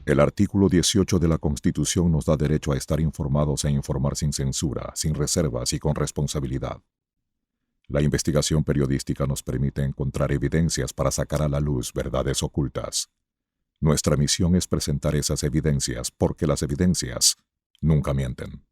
El artículo 18 de la Constitución nos da derecho a estar informados e informar sin censura, sin reservas y con responsabilidad. La investigación periodística nos permite encontrar evidencias para sacar a la luz verdades ocultas. Nuestra misión es presentar esas evidencias porque las evidencias nunca mienten.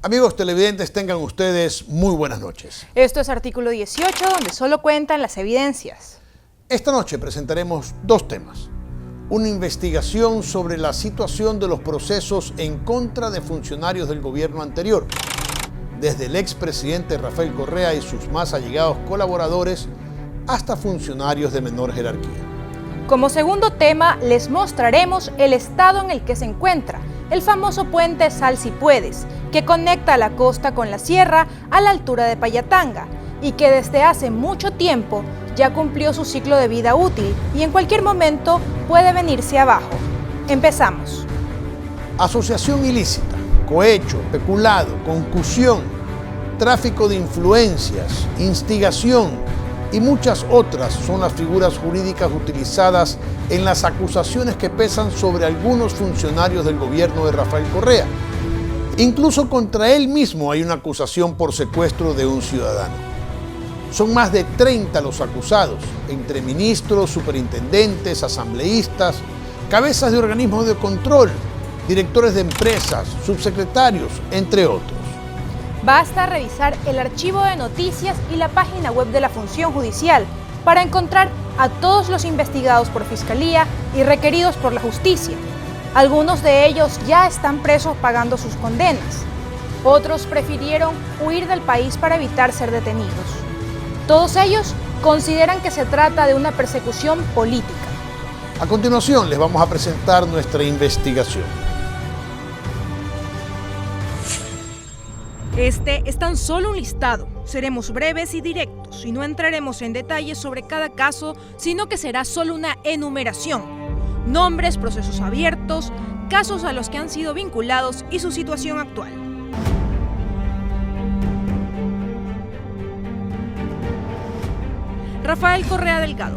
Amigos televidentes, tengan ustedes muy buenas noches. Esto es Artículo 18, donde solo cuentan las evidencias. Esta noche presentaremos dos temas. Una investigación sobre la situación de los procesos en contra de funcionarios del gobierno anterior, desde el expresidente Rafael Correa y sus más allegados colaboradores hasta funcionarios de menor jerarquía. Como segundo tema, les mostraremos el estado en el que se encuentra el famoso puente Sal Si Puedes, que conecta la costa con la sierra a la altura de Payatanga y que desde hace mucho tiempo ya cumplió su ciclo de vida útil y en cualquier momento puede venirse abajo. Empezamos. Asociación ilícita, cohecho, peculado, concusión, tráfico de influencias, instigación y muchas otras son las figuras jurídicas utilizadas en las acusaciones que pesan sobre algunos funcionarios del gobierno de Rafael Correa. Incluso contra él mismo hay una acusación por secuestro de un ciudadano. Son más de 30 los acusados, entre ministros, superintendentes, asambleístas, cabezas de organismos de control, directores de empresas, subsecretarios, entre otros. Basta revisar el archivo de noticias y la página web de la Función Judicial para encontrar a todos los investigados por Fiscalía y requeridos por la justicia. Algunos de ellos ya están presos pagando sus condenas. Otros prefirieron huir del país para evitar ser detenidos. Todos ellos consideran que se trata de una persecución política. A continuación les vamos a presentar nuestra investigación. Este es tan solo un listado. Seremos breves y directos y no entraremos en detalles sobre cada caso, sino que será solo una enumeración. Nombres, procesos abiertos, casos a los que han sido vinculados y su situación actual. Rafael Correa Delgado,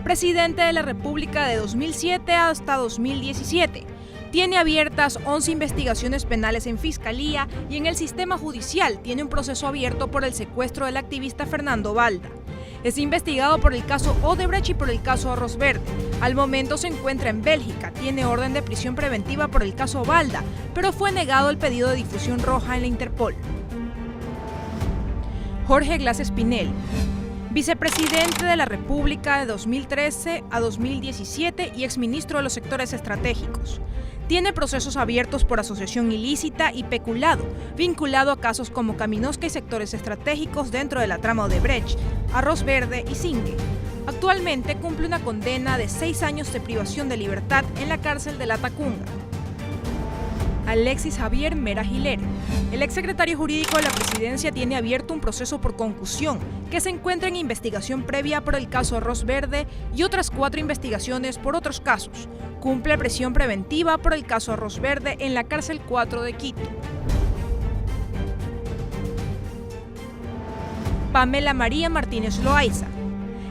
presidente de la República de 2007 hasta 2017. Tiene abiertas 11 investigaciones penales en Fiscalía y en el sistema judicial tiene un proceso abierto por el secuestro del activista Fernando Balda. Es investigado por el caso Odebrecht y por el caso Arroz Verde. Al momento se encuentra en Bélgica, tiene orden de prisión preventiva por el caso Balda, pero fue negado el pedido de difusión roja en la Interpol. Jorge Glass Espinel, vicepresidente de la República de 2013 a 2017 y exministro de los sectores estratégicos. Tiene procesos abiertos por asociación ilícita y peculado, vinculado a casos como Caminosca y sectores estratégicos dentro de la trama Odebrecht, Arroz Verde y Zingue. Actualmente cumple una condena de 6 años de privación de libertad en la cárcel de La Tacunga. Alexis Javier Mera Giler. El exsecretario jurídico de la presidencia tiene abierto un proceso por concusión que se encuentra en investigación previa por el caso Arroz Verde y otras 4 investigaciones por otros casos. Cumple prisión preventiva por el caso Arroz Verde en la cárcel 4 de Quito. Pamela María Martínez Loaiza,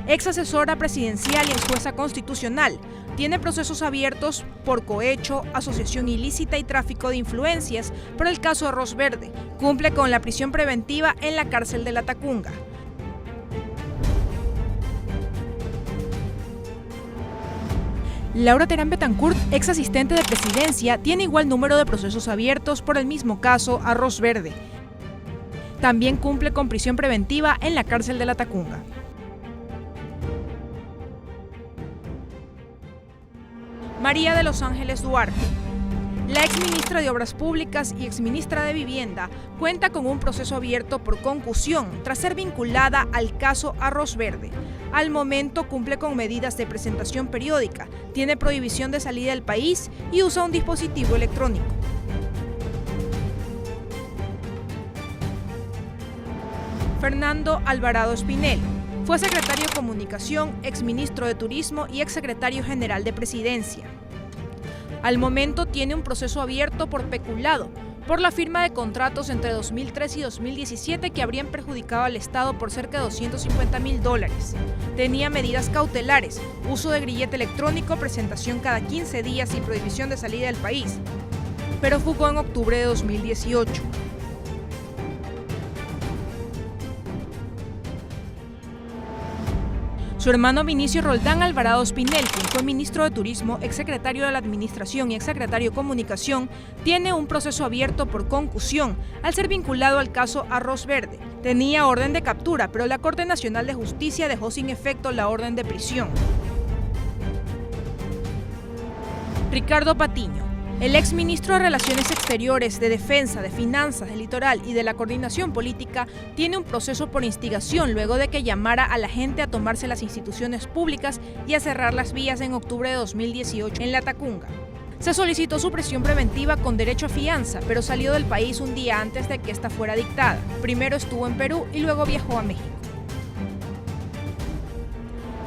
ex asesora presidencial y ex jueza constitucional. Tiene procesos abiertos por cohecho, asociación ilícita y tráfico de influencias por el caso Arroz Verde. Cumple con la prisión preventiva en la cárcel de La Tacunga. Laura Terán Betancourt, ex asistente de presidencia, tiene igual número de procesos abiertos por el mismo caso Arroz Verde. También cumple con prisión preventiva en la cárcel de La Tacunga. María de los Ángeles Duarte. La exministra de Obras Públicas y exministra de Vivienda cuenta con un proceso abierto por concusión tras ser vinculada al caso Arroz Verde. Al momento cumple con medidas de presentación periódica, tiene prohibición de salida del país y usa un dispositivo electrónico. Fernando Alvarado Espinel. Fue secretario de Comunicación, exministro de Turismo y exsecretario general de Presidencia. Al momento tiene un proceso abierto por peculado, por la firma de contratos entre 2003 y 2017 que habrían perjudicado al Estado por cerca de $250.000. Tenía medidas cautelares, uso de grillete electrónico, presentación cada 15 días y prohibición de salida del país, pero fugó en octubre de 2018. Su hermano Vinicio Roldán Alvarado Espinel, quien fue ministro de Turismo, exsecretario de la Administración y exsecretario de Comunicación, tiene un proceso abierto por concusión al ser vinculado al caso Arroz Verde. Tenía orden de captura, pero la Corte Nacional de Justicia dejó sin efecto la orden de prisión. Ricardo Patiño. El exministro de Relaciones Exteriores, de Defensa, de Finanzas, del Litoral y de la Coordinación Política tiene un proceso por instigación luego de que llamara a la gente a tomarse las instituciones públicas y a cerrar las vías en octubre de 2018 en La Tacunga. Se solicitó su prisión preventiva con derecho a fianza, pero salió del país un día antes de que esta fuera dictada. Primero estuvo en Perú y luego viajó a México.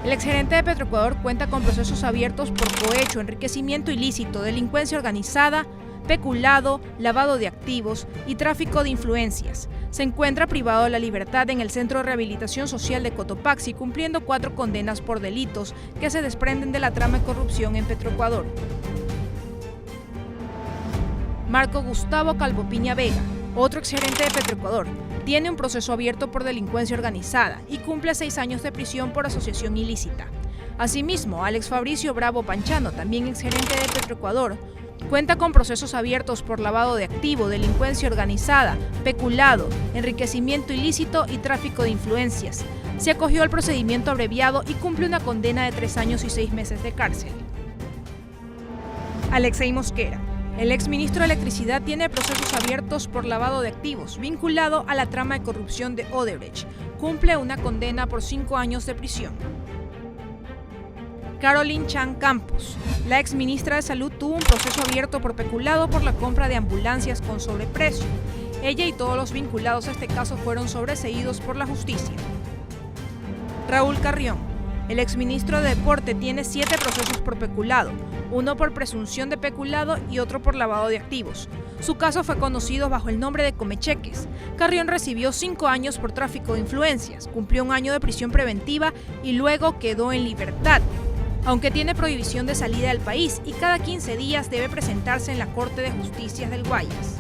El exgerente de Petroecuador cuenta con procesos abiertos por cohecho, enriquecimiento ilícito, delincuencia organizada, peculado, lavado de activos y tráfico de influencias. Se encuentra privado de la libertad en el Centro de Rehabilitación Social de Cotopaxi, cumpliendo 4 condenas por delitos que se desprenden de la trama de corrupción en Petroecuador. Marco Gustavo Calvo Piña Vega, otro exgerente de Petroecuador, tiene un proceso abierto por delincuencia organizada y cumple 6 años de prisión por asociación ilícita. Asimismo, Alex Fabricio Bravo Panchano, también exgerente de Petroecuador, cuenta con procesos abiertos por lavado de activo, delincuencia organizada, peculado, enriquecimiento ilícito y tráfico de influencias. Se acogió al procedimiento abreviado y cumple una condena de 3 años y 6 meses de cárcel. Alexei Mosquera. El exministro de Electricidad tiene procesos abiertos por lavado de activos, vinculado a la trama de corrupción de Odebrecht. Cumple una condena por 5 años de prisión. Caroline Chan Campos. La exministra de Salud tuvo un proceso abierto por peculado por la compra de ambulancias con sobreprecio. Ella y todos los vinculados a este caso fueron sobreseídos por la justicia. Raúl Carrión. El exministro de Deporte tiene 7 procesos por peculado, uno por presunción de peculado y otro por lavado de activos. Su caso fue conocido bajo el nombre de Comecheques. Carrión recibió 5 años por tráfico de influencias, cumplió 1 año de prisión preventiva y luego quedó en libertad, aunque tiene prohibición de salida del país y cada 15 días debe presentarse en la Corte de Justicia del Guayas.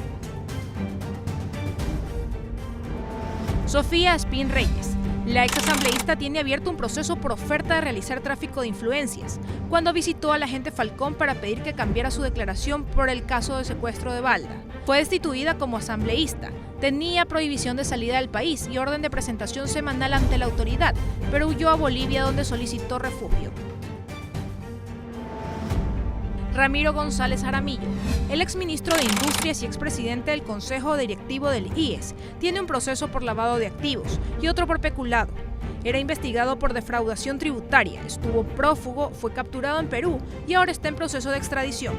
Sofía Espín Reyes. La exasambleísta tiene abierto un proceso por oferta de realizar tráfico de influencias, cuando visitó al agente Falcón para pedir que cambiara su declaración por el caso de secuestro de Balda. Fue destituida como asambleísta, tenía prohibición de salida del país y orden de presentación semanal ante la autoridad, pero huyó a Bolivia donde solicitó refugio. Ramiro González Jaramillo. El exministro de Industrias y expresidente del Consejo Directivo del IES tiene un proceso por lavado de activos y otro por peculado. Era investigado por defraudación tributaria, estuvo prófugo, fue capturado en Perú y ahora está en proceso de extradición.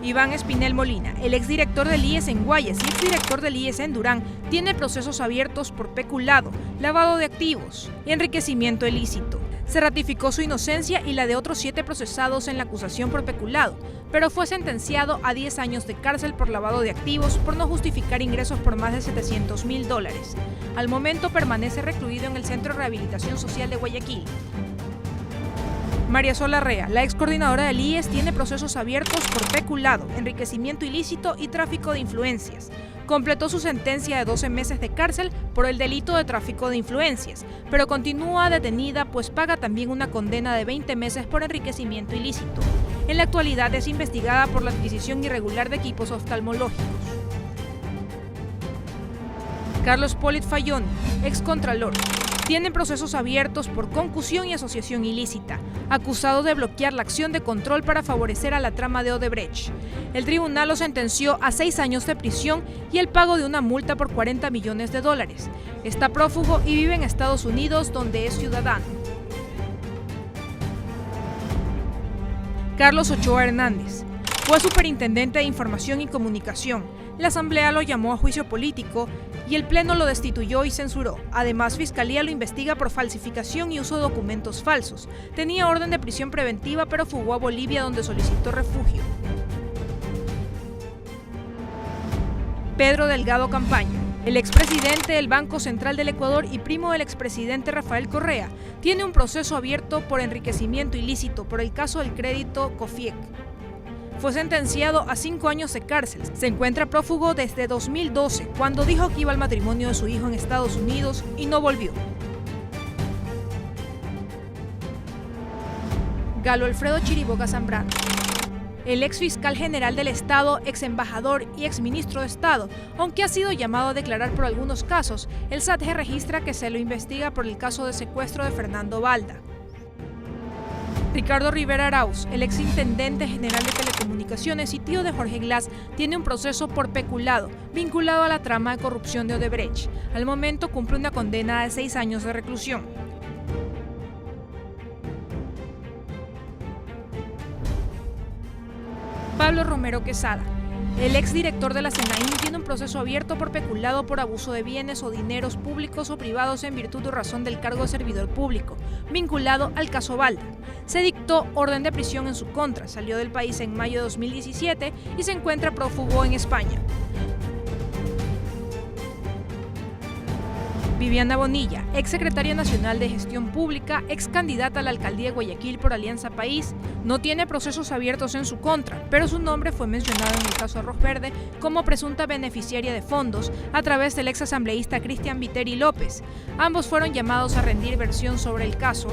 Iván Espinel Molina, el exdirector del IES en Guayas y exdirector del IES en Durán, tiene procesos abiertos por peculado, lavado de activos y enriquecimiento ilícito. Se ratificó su inocencia y la de otros 7 procesados en la acusación por peculado, pero fue sentenciado a 10 años de cárcel por lavado de activos por no justificar ingresos por más de $700.000. Al momento permanece recluido en el Centro de Rehabilitación Social de Guayaquil. María Sol Larrea, la ex coordinadora del IES, tiene procesos abiertos por peculado, enriquecimiento ilícito y tráfico de influencias. Completó su sentencia de 12 meses de cárcel por el delito de tráfico de influencias, pero continúa detenida pues paga también una condena de 20 meses por enriquecimiento ilícito. En la actualidad es investigada por la adquisición irregular de equipos oftalmológicos. Carlos Polit Fayón, excontralor. Tienen procesos abiertos por concusión y asociación ilícita, acusado de bloquear la acción de control para favorecer a la trama de Odebrecht. El tribunal lo sentenció a 6 años de prisión y el pago de una multa por $40 millones. Está prófugo y vive en Estados Unidos, donde es ciudadano. Carlos Ochoa Hernández. Fue superintendente de Información y Comunicación. La Asamblea lo llamó a juicio político y el Pleno lo destituyó y censuró. Además, Fiscalía lo investiga por falsificación y uso de documentos falsos. Tenía orden de prisión preventiva, pero fugó a Bolivia donde solicitó refugio. Pedro Delgado Campaña, el expresidente del Banco Central del Ecuador y primo del expresidente Rafael Correa, tiene un proceso abierto por enriquecimiento ilícito por el caso del crédito COFIEC. Fue sentenciado a 5 años de cárcel. Se encuentra prófugo desde 2012, cuando dijo que iba al matrimonio de su hijo en Estados Unidos y no volvió. Galo Alfredo Chiriboga Zambrano, el ex fiscal general del Estado, ex embajador y ex ministro de Estado, aunque ha sido llamado a declarar por algunos casos, el SATG registra que se lo investiga por el caso de secuestro de Fernando Balda. Ricardo Rivera Arauz, el ex intendente general de Telecomunicaciones y tío de Jorge Glass, tiene un proceso por peculado, vinculado a la trama de corrupción de Odebrecht. Al momento cumple una condena de 6 años de reclusión. Pablo Romero Quesada, el exdirector de la SENAIN, tiene un proceso abierto por peculado por abuso de bienes o dineros públicos o privados en virtud o razón del cargo de servidor público, vinculado al caso Balda. Se dictó orden de prisión en su contra, salió del país en mayo de 2017 y se encuentra prófugo en España. Viviana Bonilla, ex secretaria nacional de Gestión Pública, ex candidata a la alcaldía de Guayaquil por Alianza País, no tiene procesos abiertos en su contra, pero su nombre fue mencionado en el caso Arroz Verde como presunta beneficiaria de fondos a través del ex asambleísta Cristian Viteri López. Ambos fueron llamados a rendir versión sobre el caso.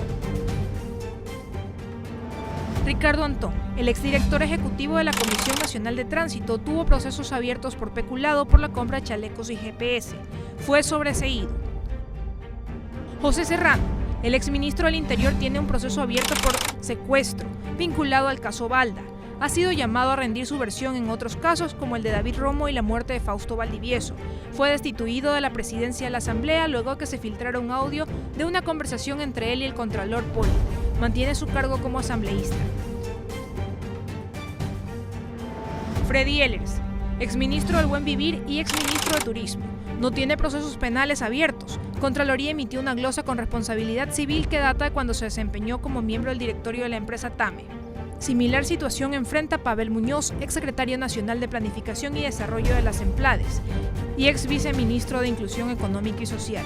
Ricardo Antón, el exdirector ejecutivo de la Comisión Nacional de Tránsito, tuvo procesos abiertos por peculado por la compra de chalecos y GPS. Fue sobreseído. José Serrano, el exministro del Interior, tiene un proceso abierto por secuestro, vinculado al caso Balda. Ha sido llamado a rendir su versión en otros casos, como el de David Romo y la muerte de Fausto Valdivieso. Fue destituido de la presidencia de la Asamblea luego de que se filtrara un audio de una conversación entre él y el contralor Poli. Mantiene su cargo como asambleísta. Freddy Ehlers, exministro del Buen Vivir y exministro de Turismo. No tiene procesos penales abiertos. Contraloría emitió una glosa con responsabilidad civil que data de cuando se desempeñó como miembro del directorio de la empresa TAME. Similar situación enfrenta Pavel Muñoz, exsecretario nacional de Planificación y Desarrollo de las EMPLADES y ex viceministro de Inclusión Económica y Social.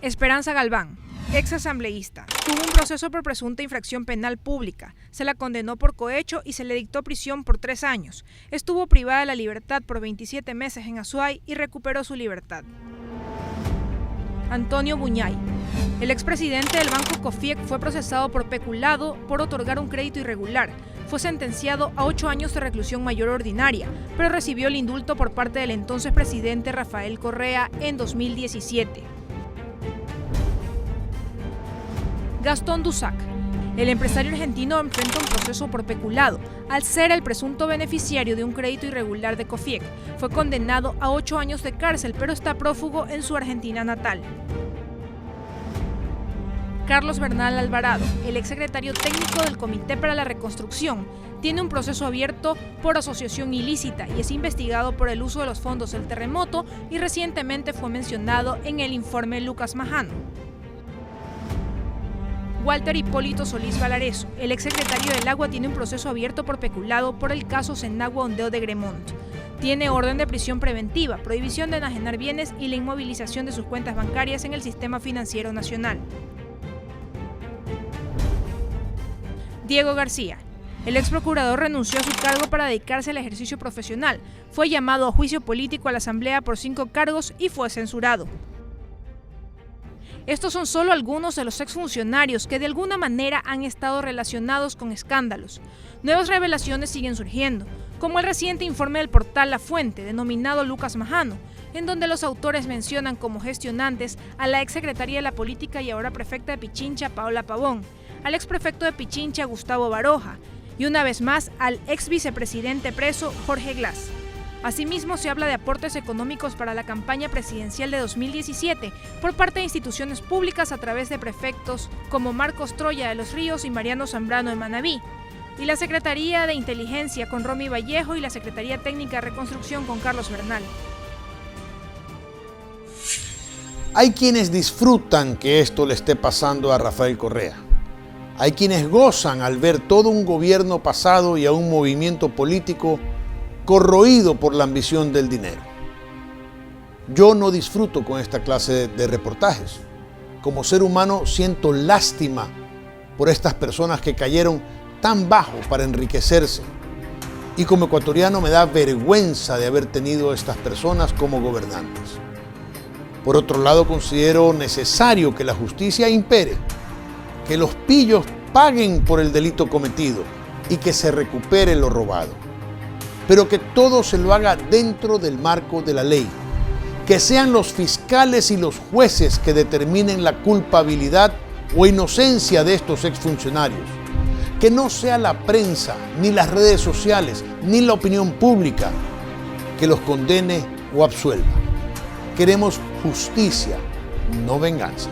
Esperanza Galván, ex asambleísta, tuvo un proceso por presunta infracción penal pública. Se la condenó por cohecho y se le dictó prisión por 3 años. Estuvo privada de la libertad por 27 meses en Azuay y recuperó su libertad. Antonio Buñay, el expresidente del Banco COFIEC, fue procesado por peculado por otorgar un crédito irregular. Fue sentenciado a 8 años de reclusión mayor ordinaria, pero recibió el indulto por parte del entonces presidente Rafael Correa en 2017. Gastón Dusac, el empresario argentino, enfrenta un proceso por peculado al ser el presunto beneficiario de un crédito irregular de COFIEC. Fue condenado a 8 años de cárcel, pero está prófugo en su Argentina natal. Carlos Bernal Alvarado, el exsecretario técnico del Comité para la Reconstrucción, tiene un proceso abierto por asociación ilícita y es investigado por el uso de los fondos del terremoto y recientemente fue mencionado en el informe Lucas Majano. Walter Hipólito Solís Valareso, el exsecretario del Agua, tiene un proceso abierto por peculado por el caso Senagua Ondeo de Gremont. Tiene orden de prisión preventiva, prohibición de enajenar bienes y la inmovilización de sus cuentas bancarias en el sistema financiero nacional. Diego García, el ex procurador, renunció a su cargo para dedicarse al ejercicio profesional. Fue llamado a juicio político a la Asamblea por 5 cargos y fue censurado. Estos son solo algunos de los exfuncionarios que de alguna manera han estado relacionados con escándalos. Nuevas revelaciones siguen surgiendo, como el reciente informe del portal La Fuente, denominado Lucas Majano, en donde los autores mencionan como gestionantes a la exsecretaria de la Política y ahora prefecta de Pichincha, Paola Pavón, al exprefecto de Pichincha, Gustavo Baroja, y una vez más al ex vicepresidente preso, Jorge Glass. Asimismo, se habla de aportes económicos para la campaña presidencial de 2017 por parte de instituciones públicas a través de prefectos como Marcos Troya de Los Ríos y Mariano Zambrano de Manabí, y la Secretaría de Inteligencia con Romy Vallejo y la Secretaría Técnica de Reconstrucción con Carlos Bernal. Hay quienes disfrutan que esto le esté pasando a Rafael Correa. Hay quienes gozan al ver todo un gobierno pasado y a un movimiento político corroído por la ambición del dinero. Yo no disfruto con esta clase de reportajes. Como ser humano siento lástima por estas personas que cayeron tan bajo para enriquecerse. Y como ecuatoriano me da vergüenza de haber tenido a estas personas como gobernantes. Por otro lado, considero necesario que la justicia impere, que los pillos paguen por el delito cometido y que se recupere lo robado. Pero que todo se lo haga dentro del marco de la ley. Que sean los fiscales y los jueces que determinen la culpabilidad o inocencia de estos exfuncionarios. Que no sea la prensa, ni las redes sociales, ni la opinión pública que los condene o absuelva. Queremos justicia, no venganza.